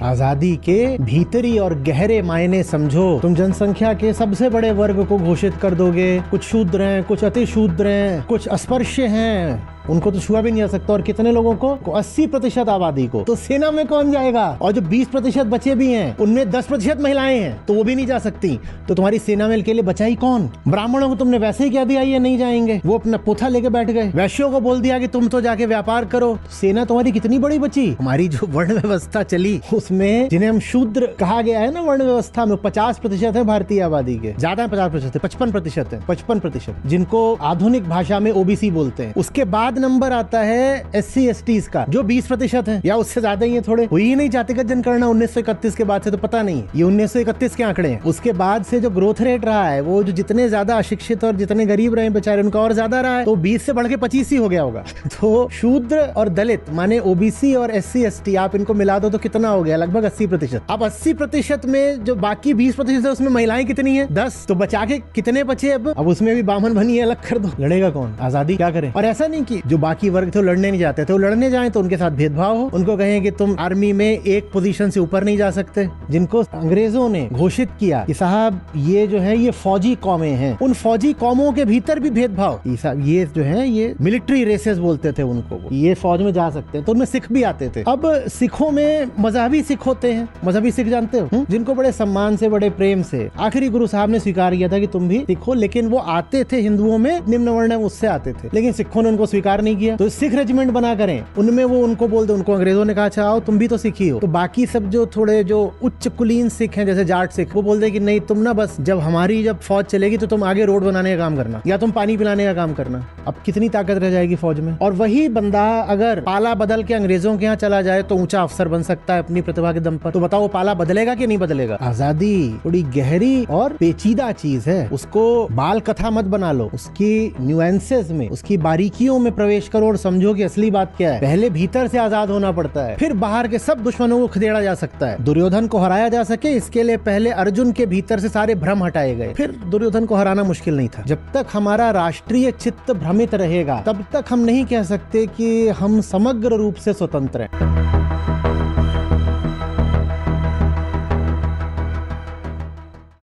आजादी के भीतरी और गहरे मायने समझो। तुम जनसंख्या के सबसे बड़े वर्ग को घोषित कर दोगे, कुछ शूद्र हैं, कुछ अति शूद्र हैं, कुछ अस्पृश्य हैं, उनको तो छुआ भी नहीं जा सकता। और कितने लोगों को? 80% आबादी को। तो सेना में कौन जाएगा? और जो 20% बचे भी हैं, उनमें 10% महिलाएं हैं, तो वो भी नहीं जा सकती। तो तुम्हारी सेना में के लिए बचा ही कौन? ब्राह्मणों को तुमने वैसे ही कह दिया ये नहीं जाएंगे, वो अपना पोथा लेके बैठ गए। वैश्यों को बोल दिया कि तुम तो जाके व्यापार करो। सेना तुम्हारी कितनी बड़ी बची? हमारी जो वर्ण व्यवस्था चली उसमें, जिन्हें हम शूद्र कहा गया है ना, वर्ण व्यवस्था में 50% है भारतीय आबादी के, ज्यादा 50% है, 55% है, 55%, जिनको आधुनिक भाषा में ओबीसी बोलते हैं। उसके बाद नंबर आता है SC STs का, जो 20% है या उससे ज्यादा ही है। थोड़े हुई ही नहीं जातिगत जनगणना 1931 के बाद से, तो पता नहीं, ये 1931 के आंकड़े हैं। उसके बाद से जो ग्रोथ रेट रहा है, वो जो जितने ज्यादा अशिक्षित और जितने गरीब रहे बेचारे, उनका और ज्यादा रहा है, तो 20 से बढ़ के 25 ही हो गया होगा। तो शूद्र और दलित माने OBC और SC ST, आप इनको मिला दो तो कितना हो गया? लगभग 80%। अब 80% में जो बाकी 20% है, उसमें महिलाएं कितनी है? 10। तो बचा के कितने बचे? अब उसमें भी बामन बनी अलग कर दो। लड़ेगा कौन? आजादी क्या करे? और ऐसा नहीं कि जो बाकी वर्ग थे वो लड़ने नहीं जाते थे, वो लड़ने जाएं तो उनके साथ भेदभाव हो, उनको कहें कि तुम आर्मी में एक पोजीशन से ऊपर नहीं जा सकते। जिनको अंग्रेजों ने घोषित किया कि साहब ये जो है ये फौजी कौमें हैं, उन फौजी कौमों के भीतर भी भेदभाव। ये जो है ये मिलिट्री रेसेस बोलते थे उनको, ये फौज में जा सकते हैं। तो उनमें सिख भी आते थे। अब सिखों में मजहबी सिख होते हैं, मजहबी सिख जानते हो, जिनको बड़े सम्मान से, बड़े प्रेम से आखिरी गुरु साहब ने स्वीकार किया था कि तुम भी सिखो। लेकिन वो आते थे हिंदुओं में, निम्न वर्ण उससे आते थे, लेकिन सिखों ने उनको स्वीकार नहीं किया। तो सिख रेजिमेंट बना करें, उनमें वो उनको बोल दो, उनको अंग्रेजों ने कहा अच्छा आओ तुम भी तो सिखी हो। तो बाकी सब जो थोड़े जो उच्च कुलीन सिख हैं, जैसे जाट सिख, वो बोल दे कि नहीं तुम ना, बस जब हमारी फौज चलेगी तो तुम आगे रोड बनाने का काम करना या तुम पानी पिलाने का काम करना। अब कितनी ताकत रह जाएगी फौज में? और वही बंदा अगर पाला बदल के अंग्रेजों के यहाँ चला जाए तो ऊंचा अफसर बन सकता है अपनी प्रतिभा के दम पर। तो बताओ वो पाला बदलेगा कि नहीं बदलेगा? आजादी थोड़ी गहरी और पेचीदा चीज है, उसको बाल कथा मत बना लो। उसकी न्यूएंसेस में, उसकी बारीकियों में प्रवेश करो और समझो कि असली बात क्या है। पहले भीतर से आजाद होना पड़ता है, फिर बाहर के सब दुश्मनों को खदेड़ा जा सकता है। दुर्योधन को हराया जा सके, इसके लिए पहले अर्जुन के भीतर से सारे भ्रम हटाए गए, फिर दुर्योधन को हराना मुश्किल नहीं था। जब तक हमारा राष्ट्रीय चित्त भ्रमित रहेगा, तब तक हम नहीं कह सकते कि हम समग्र रूप से स्वतंत्र हैं।